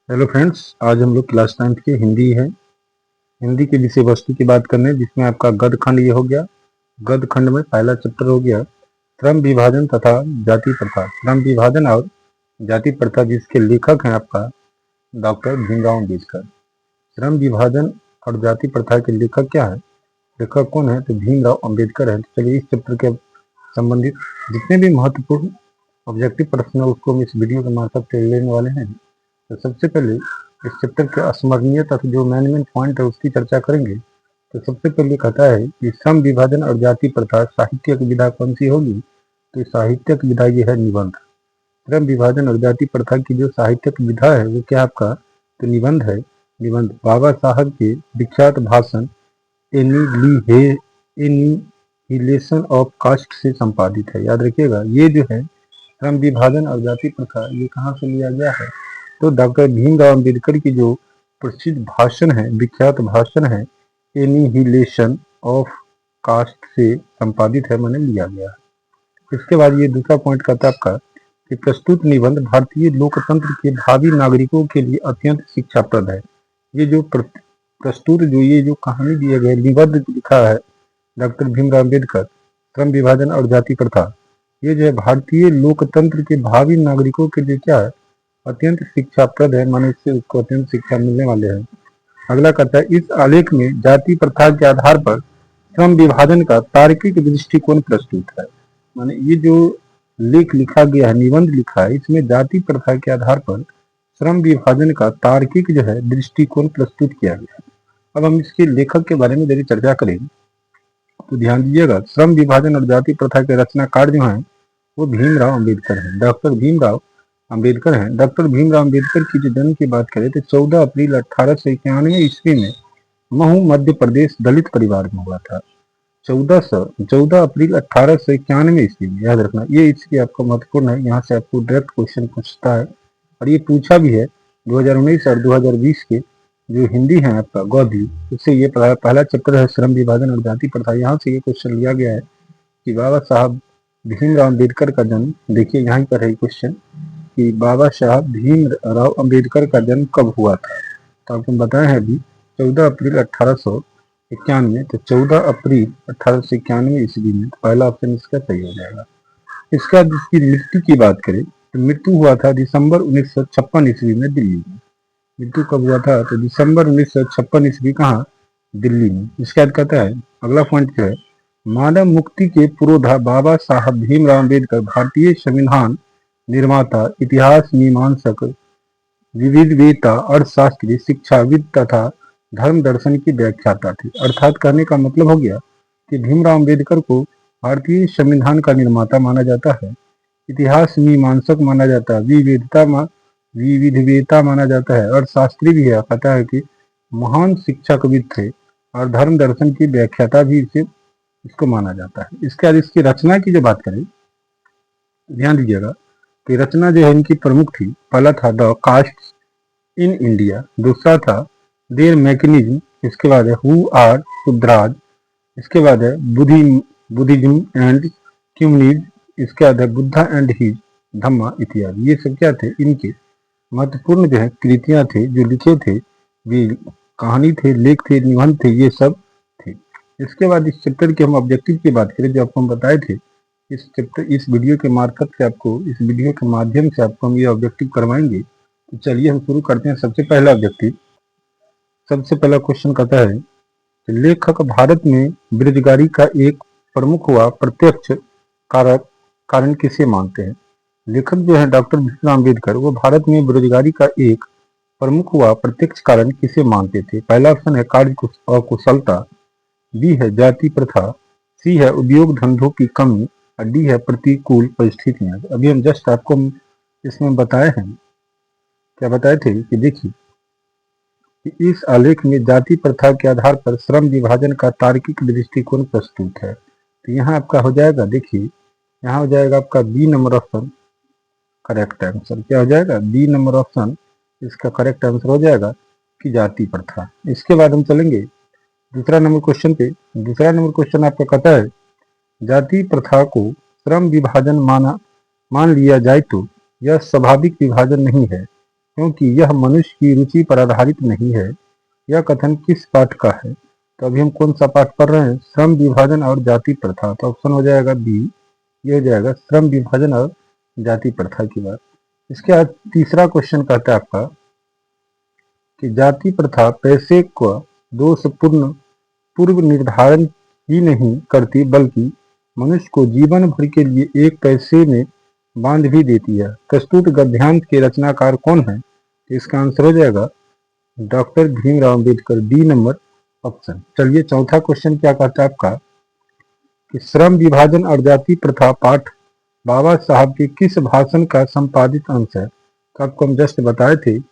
Hello friends, आज हम लोग क्लास 9th के हिंदी है। हिंदी के विषय वस्तु की बात करने जिसमें आपका गद्य खंड ये हो गया। गद्य खंड में पहला चैप्टर हो गया श्रम विभाजन तथा जाति प्रथा। श्रम विभाजन और जाति प्रथा, जिसके लेखक हैं आपका डॉक्टर भीमराव अम्बेडकर। श्रम विभाजन और जाति प्रथा के लेखक क्या है, लेखक कौन है, तो भीमराव अम्बेडकर है। तो चलिए इस चैप्टर के संबंधित जितने भी महत्वपूर्ण ऑब्जेक्टिव प्रश्न है उसको हम इस वीडियो के मार्फत से लेने वाले हैं। तो सबसे पहले इस चैप्टर के स्मरणीय तथा जो मेन पॉइंट है उसकी चर्चा करेंगे। तो सबसे पहले कहता है कि श्रम विभाजन और जाति प्रथा साहित्यिक विधा कौन सी होगी, तो साहित्यिक विधा ये है निबंध। श्रम विभाजन और जाति प्रथा की जो साहित्यिक विधा है वो क्या आपका, तो निबंध है। निबंध बाबा साहब के विख्यात भाषण एनिहिलेशन ऑफ कास्ट से संपादित है। याद रखिएगा, ये जो है श्रम विभाजन और जाति प्रथा ये कहाँ से लिया गया है, तो डॉक्टर भीमराव अम्बेडकर की जो प्रसिद्ध भाषण है, विख्यात भाषण है एनिहिलेशन ऑफ कास्ट से संपादित है, मैंने लिया गया है। इसके बाद ये दूसरा पॉइंट कहता है आपका कि प्रस्तुत निबंध भारतीय लोकतंत्र के भावी नागरिकों के लिए अत्यंत शिक्षाप्रद है। ये जो प्रस्तुत जो ये जो कहानी दिया गया निबंध लिखा है डॉक्टर भीमराव अम्बेडकर, श्रम विभाजन और जाति प्रथा, ये जो है भारतीय लोकतंत्र के भावी नागरिकों के लिए क्या है, अत्यंत शिक्षाप्रद है, माने इससे उसको अत्यंत शिक्षा मिलने वाले हैं। अगला कहता है इस आलेख में जाति प्रथा के आधार पर श्रम विभाजन का तार्किक दृष्टिकोण प्रस्तुत है। माने ये जो लेख लिखा गया है, निबंध लिखा है, इसमें जाति प्रथा के आधार पर श्रम विभाजन का तार्किक जो है दृष्टिकोण प्रस्तुत किया गया है। अब हम इसके लेखक के बारे में यदि चर्चा करें तो ध्यान दीजिएगा, श्रम विभाजन और जाति प्रथा के रचनाकार जो हैं वो भीमराव अम्बेडकर हैं, डॉक्टर भीमराव अम्बेडकर हैं। डॉक्टर भीमराव अम्बेडकर की जो जन्म की बात करें तो 14 अप्रैल 1891 ईस्वी में महू मध्य प्रदेश दलित परिवार में हुआ था। 14 अप्रैल 1891 ईस्वी में, याद रखना ये इसकी आपका महत्वपूर्ण है, यहाँ से आपको डायरेक्ट क्वेश्चन पूछता है और ये पूछा भी है 2019 और 2020 के जो हिंदी है आपका गौदी, उससे ये पहला चैप्टर है श्रम विभाजन और जाति प्रथा। यहाँ से ये क्वेश्चन लिया गया है कि बाबा साहब भीमराव अम्बेडकर का जन्म, देखिए यहाँ पर है क्वेश्चन कि बाबा साहब भीमराव अम्बेडकर का जन्म कब हुआ था, तो आपको बताया है अभी 14 अप्रैल 1891। तो 14 अप्रैल 1891 ईस्वी में, तो पहला ऑप्शन इसका सही हो जाएगा। इसका जिसकी मृत्यु की बात करें तो मृत्यु हुआ था दिसंबर 1956 ईस्वी में दिल्ली में। मृत्यु कब हुआ था, तो दिसंबर 1956 ईस्वी कहाँ, दिल्ली में। इसके बाद कहता है अगला पॉइंट जो है मानव मुक्ति के पुरोधा बाबा साहब भीमराव अम्बेडकर भारतीय संविधान निर्माता, इतिहास मीमांसक, विविधवेता, अर्थशास्त्री, शिक्षाविद तथा धर्म दर्शन की व्याख्याता थे। अर्थात कहने का मतलब हो गया कि भीमराव अम्बेडकर को भारतीय संविधान का निर्माता माना जाता है, इतिहास मीमांसक माना जाता है, विविधवेता माना जाता है, अर्थशास्त्री भी है, कहता है कि महान शिक्षकविद थे और धर्म दर्शन की व्याख्याता भी इसको माना जाता है। इसके बाद इसकी रचना की जो बात करें, ध्यान दीजिएगा कि रचना जो है इनकी प्रमुख थी, पहला था द कास्ट इन इंडिया, दूसरा था देयर मैकेनिज्म, इसके बाद है हु आर शुद्राज, इसके बाद है बुद्धिज्म एंड कम्युनिज्म, इसके बाद है बुद्धा एंड हिज धम्मा इत्यादि। ये सब क्या थे, इनके महत्वपूर्ण जो है कृतियां थे, जो लिखे थे, ये कहानी थे, लेख थे, निबंध थे, ये सब थे। इसके बाद इस चैप्टर के हम ऑब्जेक्टिव की बात करें, जो आपको हम बताए थे इस चैप्टर इस वीडियो के मार्फत से आपको, इस वीडियो के माध्यम से आपको हम ये ऑब्जेक्टिव करवाएंगे। तो चलिए हम शुरू करते हैं। सबसे पहला ऑब्जेक्टिव, सबसे पहला क्वेश्चन कहता है कि लेखक भारत में बेरोजगारी का एक प्रमुख हुआ प्रत्यक्ष कारण किसे मानते हैं। लेखक जो है डॉक्टर भीमराव अम्बेडकर, वो भारत में बेरोजगारी का एक प्रमुख हुआ प्रत्यक्ष कारण किसे मानते थे। पहला ऑप्शन है कार्य अकुशलता, बी है जाति प्रथा, सी है उद्योग धंधों की कमी और डी है प्रतिकूल परिस्थितियां। अभी हम जस्ट आपको इसमें बताए हैं, क्या बताए थे कि देखिए कि इस आलेख में जाति प्रथा के आधार पर श्रम विभाजन का तार्किक दृष्टिकोण प्रस्तुत है। तो यहाँ आपका हो जाएगा, देखिए यहाँ हो जाएगा आपका B number option correct answer. क्या हो जाएगा, बी नंबर ऑप्शन इसका करेक्ट आंसर हो जाएगा कि जाति प्रथा। इसके बाद हम चलेंगे दूसरा नंबर क्वेश्चन पे। दूसरा नंबर क्वेश्चन आपका कहता है जाति प्रथा को श्रम विभाजन मान लिया जाए तो यह स्वाभाविक विभाजन नहीं है, क्योंकि यह मनुष्य की रुचि पर आधारित नहीं है। यह कथन किस पाठ का है? तो अभी हम कौन सा पाठ पढ़ रहे हैं? श्रम विभाजन और जाति प्रथा। तो ऑप्शन हो जाएगा बी, ये हो जाएगा श्रम विभाजन और जाति प्रथा की बात। इसके बाद तीसरा क्वेश्चन कहता है आपका कि जाति प्रथा पैसे को दोषपूर्ण पूर्व निर्धारण ही नहीं करती, बल्कि मनुष्य को जीवन भर के लिए एक पैसे में बांध भी देती है। प्रस्तुत गद्यांश के रचनाकार कौन है? तो इसका आंसर हो जाएगा doctor Bhimrao Ambedkar, D number option. चलिए चौथा क्वेश्चन क्या कहता है आपका कि श्रम विभाजन और जाति प्रथा पाठ बाबा साहब के किस भाषण का संपादित अंश है? तो आपको हम जस्ट बताए थे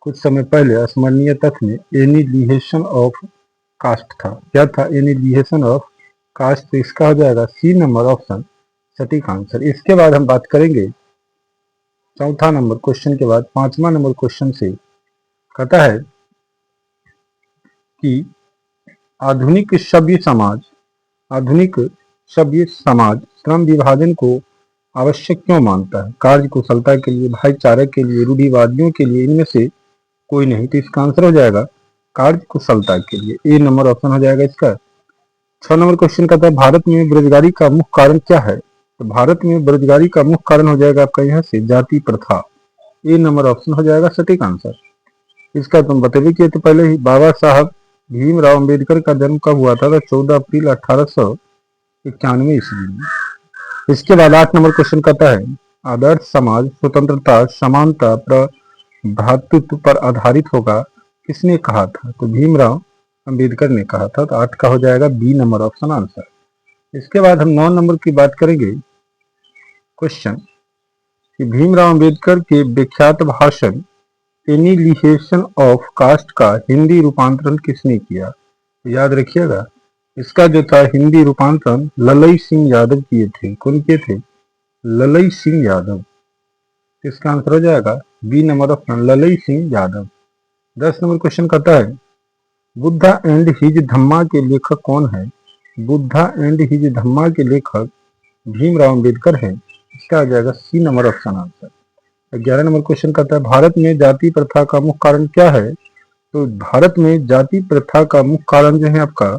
कुछ समय पहले स्मरणीय तथ्य में एनिलिहेशन ऑफ कास्ट था। क्या था? एनिलिहेशन ऑफ कास्ट। तो इसका हो जाएगा सी नंबर ऑप्शन सटीक आंसर। इसके बाद हम बात करेंगे चौथा नंबर क्वेश्चन के बाद पांचवा नंबर क्वेश्चन से कहता है कि आधुनिक सभ्य समाज श्रम विभाजन को आवश्यक क्यों मानता है? कार्य कुशलता के लिए, भाईचारे के लिए, रूढ़िवादियों के लिए, इनमें से कोई नहीं। तो इसका आंसर हो जाएगा कार्य कुशलता के लिए, ए नंबर ऑप्शन हो जाएगा इसका। 6 नंबर क्वेश्चन कहता है भारत में बेरोजगारी का मुख्य कारण क्या है? तो भारत में बेरोजगारी का मुख्य कारण हो जाएगा आपका यहाँ से जाति प्रथा, ए नंबर ऑप्शन हो जाएगा सटीक आंसर। इसका तुम बतेबे किए तो पहले ही बाबा साहब भीमराव अंबेडकर का जन्म कब हुआ था? तो 14 अप्रैल 1891 ईस्वी में। इसके बाद 8 नंबर क्वेश्चन कहता है आदर्श समाज स्वतंत्रता, समानता, भ्रातृत्व पर आधारित होगा, किसने कहा था? तो भीमराव अंबेडकर ने कहा था। तो 8 का हो जाएगा बी नंबर ऑप्शन आंसर। इसके बाद हम 9 नंबर की बात करेंगे क्वेश्चन कि भीमराव अंबेडकर के विख्यात भाषण एनिलिहेशन ऑफ कास्ट का हिंदी रूपांतरण किसने किया? तो याद रखिएगा इसका जो था हिंदी रूपांतरण ललई सिंह यादव किए थे। कौन किए थे? ललई सिंह यादव। इसका आंसर हो जाएगा B number option Lalai Singh Yadav. 10 number question कहता है बुद्धा एंड हिज धम्मा के लेखक कौन है? बुद्धा एंड हिज धम्मा के लेखक भीमराव अंबेडकर हैं। इसका आ जाएगा C number option answer. 11 number question कहता है भारत में जाति प्रथा का मुख्य कारण क्या है? तो भारत में जाति प्रथा का मुख्य कारण जो है आपका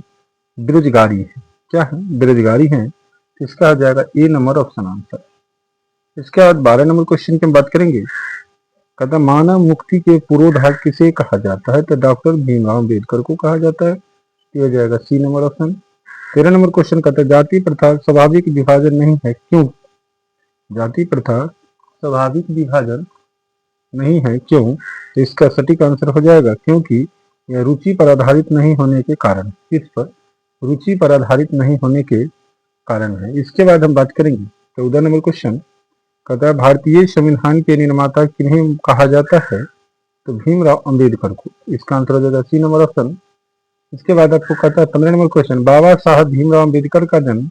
बेरोजगारी है। क्या है? बेरोजगारी है। इसका आ जाएगा ए नंबर ऑप्शन आंसर। इसके बाद 12 नंबर क्वेश्चन की हम बात करेंगे कहता मानव मुक्ति के पुरोधा किसे कहा जाता है? तो डॉक्टर भीमराव अंबेडकर को कहा जाता है। ये हो जाएगा C number option. 13 number question कहता है जाति प्रथा स्वाभाविक विभाजन नहीं है, क्यों? जाति प्रथा स्वाभाविक विभाजन नहीं है, क्यों? तो इसका सटीक आंसर हो जाएगा क्योंकि यह रुचि पर आधारित नहीं होने के कारण। किस पर? रुचि पर आधारित नहीं होने के कारण है। इसके बाद हम बात करेंगे 14 नंबर क्वेश्चन कहता है भारतीय संविधान के निर्माता किन्हें कहा जाता है? तो भीमराव अंबेडकर को। इसका आंसर हो जाएगा सी नंबर ऑप्शन। इसके बाद आपको कहता है 15 नंबर क्वेश्चन बाबा साहब भीमराव अंबेडकर का जन्म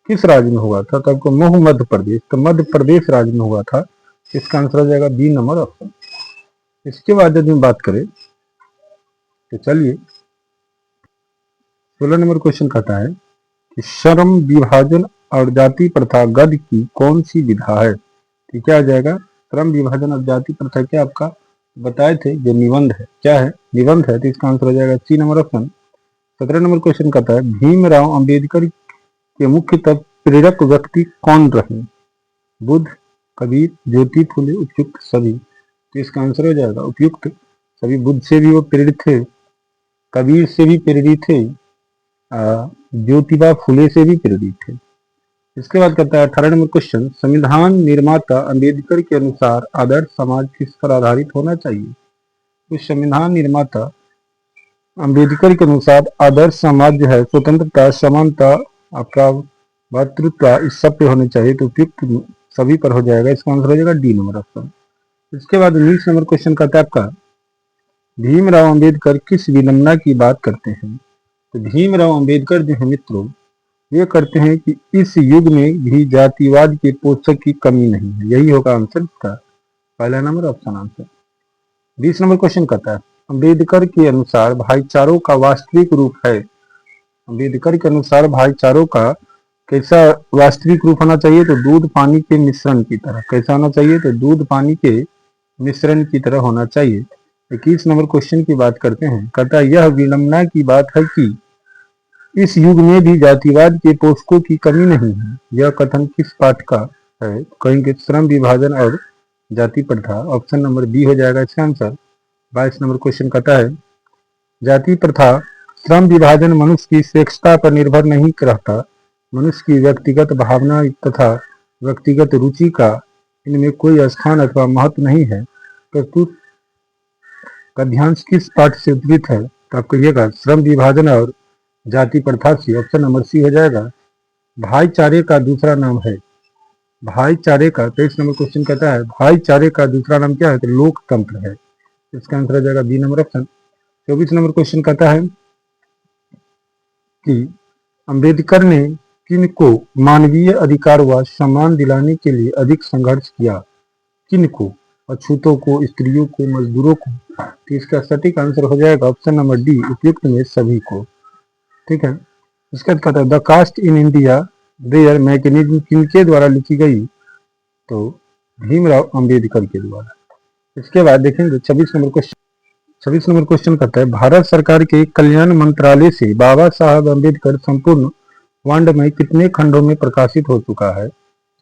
किस राज्य में हुआ था? तो आपको महू मध्य प्रदेश। तो मध्य प्रदेश राज्य में हुआ था। इसका आंसर हो जाएगा बी नंबर ऑप्शन। इसके बाद यदि हम बात करें तो चलिए 16 नंबर क्वेश्चन कहता है कि श्रम विभाजन और जाति प्रथा गद्य की कौन सी विधा है? तो क्या आ जाएगा? श्रम विभाजन और जाति प्रथा क्या आपका बताए थे जो निबंध है। क्या है? निबंध है। तो इसका आंसर हो जाएगा C number option. 17 number question कहता है भीमराव अंबेडकर के मुख्यतः प्रेरक व्यक्ति कौन रहे? बुद्ध, कबीर, ज्योति फुले, उपयुक्त सभी। तो इसका आंसर हो जाएगा उपयुक्त सभी। बुद्ध से भी वो प्रेरित थे, कबीर से भी प्रेरित थे, ज्योतिबा फुले से भी प्रेरित थे। इसके बाद कहता है 18 नंबर क्वेश्चन संविधान निर्माता अंबेडकर के अनुसार आदर्श समाज किस पर आधारित होना चाहिए? तो संविधान निर्माता अंबेडकर के अनुसार आदर्श समाज जो है स्वतंत्रता, समानता, आपका भ्रातृत्व इस सब पे होने चाहिए। तो उपयुक्त सभी पर हो जाएगा। इसका आंसर हो जाएगा डी नंबर ऑप्शन। इसके बाद 19 नंबर क्वेश्चन कहता है आपका भीमराव अंबेडकर किस विडंबना की बात करते हैं? तो भीमराव अंबेडकर जो है मित्रों ये करते हैं कि इस युग में भी जातिवाद के पोषक की कमी नहीं है। यही होगा आंसर इसका, पहला number option answer. 20 number question कहता है अंबेडकर के अनुसार भाईचारों का वास्तविक रूप है। अंबेडकर के अनुसार भाईचारों का कैसा वास्तविक रूप होना चाहिए? तो दूध पानी के मिश्रण की तरह। कैसा होना चाहिए? तो दूध पानी के मिश्रण की तरह होना चाहिए। 21 नंबर क्वेश्चन की बात करते हैं। कहता है यह विडंबना की बात है कि इस युग में भी जातिवाद के पोषकों की कमी नहीं है। यह कथन किस पाठ का है? कहेंगे श्रम विभाजन और जाति प्रथा। ऑप्शन नंबर बी हो जाएगा इसका आंसर। 22 नंबर क्वेश्चन कहता है जाति प्रथा श्रम विभाजन मनुष्य की स्वेच्छा पर निर्भर नहीं रहता। मनुष्य की व्यक्तिगत भावना तथा व्यक्तिगत रुचि का इनमें कोई स्थान अथवा महत्व नहीं है। प्रस्तुत गद्यांश किस पाठ से उद्धृत है? तो आप कहिएगा श्रम विभाजन और जाति प्रथा से। ऑप्शन नंबर सी हो जाएगा। भाईचारे का दूसरा नाम है। भाईचारे का 23 नंबर क्वेश्चन कहता है भाईचारे का दूसरा नाम क्या है? तो लोकतंत्र है। इसका आंसर हो जाएगा B number option. 24 number question कहता है कि अंबेडकर ने किन को मानवीय अधिकार व सम्मान दिलाने के लिए अधिक संघर्ष किया? किन को? अछूतों को, स्त्रियों को, मजदूरों को। तो इसका सटीक आंसर हो जाएगा ऑप्शन नंबर डी उपयुक्त में सभी को। ठीक है। इसका कहता है the caste in India their mechanism किनके द्वारा लिखी गई? तो भीमराव अंबेडकर के द्वारा। इसके बाद देखेंगे 26 नंबर क्वेश्चन करता है भारत सरकार के कल्याण मंत्रालय से बाबा साहब अंबेडकर संपूर्ण वांड में कितने खंडों में प्रकाशित हो चुका है?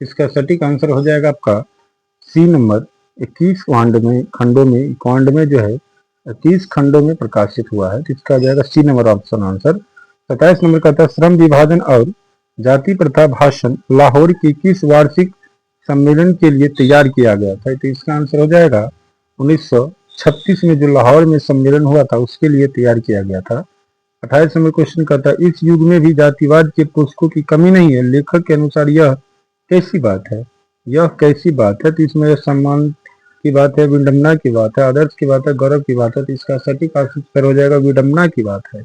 इसका सटीक आंसर हो जाएगा आपका सी नंबर 21 खंडों में वांड में जो है 21 खंडों में प्रकाशित हुआ है। तो इसका आ जाएगा C number option answer. 27 number कहता है श्रम विभाजन और जाति प्रथा भाषण लाहौर के किस वार्षिक सम्मेलन के लिए तैयार किया गया था? तो इसका आंसर हो जाएगा 1936 में जो लाहौर में सम्मेलन हुआ था उसके लिए तैयार किया गया था। 28 नंबर क्वेश्चन कहता है इस युग में भी जातिवाद के पुस्तकों की कमी नहीं है। लेखक के अनुसार यह कैसी बात है? यह कैसी बात है? तो इसमें सम्मान की बात है, विडंबना की बात है, आदर्श की बात है, गौरव की बात है। तो इसका सटीक आंसर हो जाएगा विडंबना की बात है।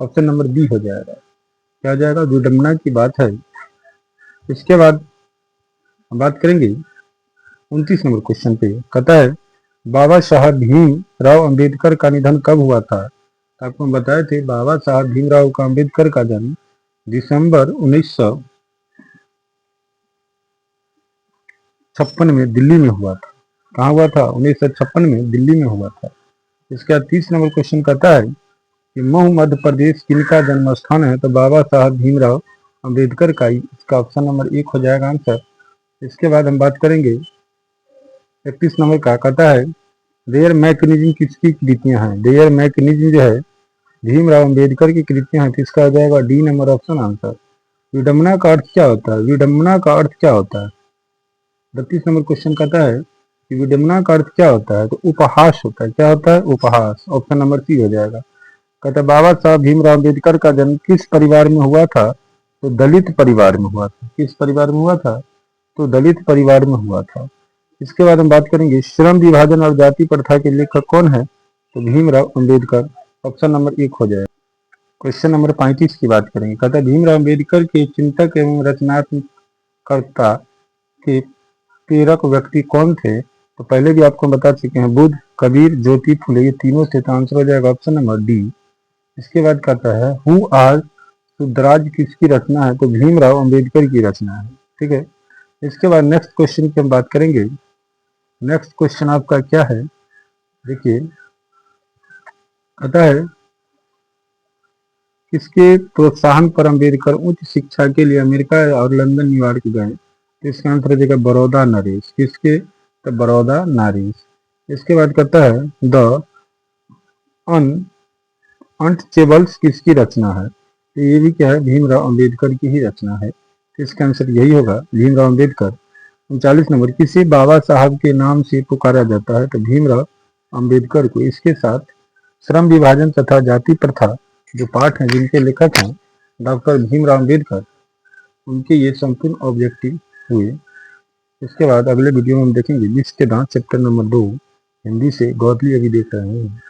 ऑप्शन नंबर बी हो जाएगा। क्या हो जाएगा? विडंबना की बात है। इसके बाद हम बात करेंगे 29 नंबर क्वेश्चन पे। कहता है बाबा साहब भीम राव अम्बेडकर का निधन कब हुआ था? तो आपको हम बताए थे बाबा साहब भीमराव का अम्बेडकर का जन्म दिसंबर 1956 में दिल्ली में हुआ था। कहाँ हुआ था? 1956 में दिल्ली में हुआ था। इसके बाद 30 नंबर क्वेश्चन कहता है कि मऊ मध्य प्रदेश किनका जन्म स्थान है? तो बाबा साहब भीमराव अम्बेडकर का ही। इसका ऑप्शन नंबर 1 हो जाएगा आंसर। इसके बाद हम बात करेंगे 31 नंबर का। कहता है देयर मैकेनिज्म किसकी कृतियां हैं? देयर मैकेनिज्म जो है भीमराव अम्बेडकर की कृतियां हैं। तो इसका हो जाएगा डी नंबर ऑप्शन आंसर। विडंबना का अर्थ क्या होता है? विडंबना का अर्थ क्या होता है? 32 नंबर क्वेश्चन कहता है कि विडंबना का अर्थ क्या होता है? तो उपहास होता है। क्या होता है? उपहास। ऑप्शन नंबर सी हो जाएगा। कहता है बाबा साहब भीमराव अम्बेडकर का जन्म किस परिवार में हुआ था? तो दलित परिवार में हुआ था। किस परिवार में हुआ था? तो दलित परिवार में हुआ था। इसके बाद हम बात करेंगे श्रम विभाजन और जाति प्रथा के लेखक कौन है? तो भीमराव अम्बेडकर। ऑप्शन नंबर 1 हो जाएगा। क्वेश्चन नंबर 35 की बात करेंगे। कहता है भीमराव अम्बेडकर के चिंतक एवं रचनात्मकता के प्रेरक व्यक्ति कौन थे? तो पहले भी आपको बता चुके हैं बुद्ध, कबीर, ज्योति फुले। ये तीनों से तो आंसर हो जाएगा ऑप्शन नंबर डी। इसके बाद कहता है हु आर शुद्राज किसकी रचना है? तो भीमराव अम्बेडकर की रचना है। ठीक है। इसके बाद नेक्स्ट क्वेश्चन की हम बात करेंगे। नेक्स्ट क्वेश्चन आपका क्या है? देखिए कहता है किसके प्रोत्साहन पर अम्बेडकर उच्च शिक्षा के लिए अमेरिका और लंदन, न्यूयॉर्क गए? तो इसका आंसर हो जाएगा बड़ौदा नरेश। किसके? तो बड़ौदा नरेश। इसके बाद कहता है द अनटचेबल्स किसकी रचना है? तो ये भी क्या है? भीमराव अम्बेडकर की ही रचना है। तो इसका आंसर यही होगा भीमराव अम्बेडकर। 39 नंबर किसे बाबा साहब के नाम से पुकारा जाता है? तो भीमराव अम्बेडकर को। इसके साथ श्रम विभाजन तथा जाति प्रथा जो पाठ हैं जिनके लेखक हैं डॉक्टर भीमराव अम्बेडकर, उनके ये संपूर्ण ऑब्जेक्टिव हुए। इसके बाद अगले वीडियो में हम देखेंगे विष के दांत चैप्टर नंबर 2 हिंदी से। गौरली अभी देख रहे हैं।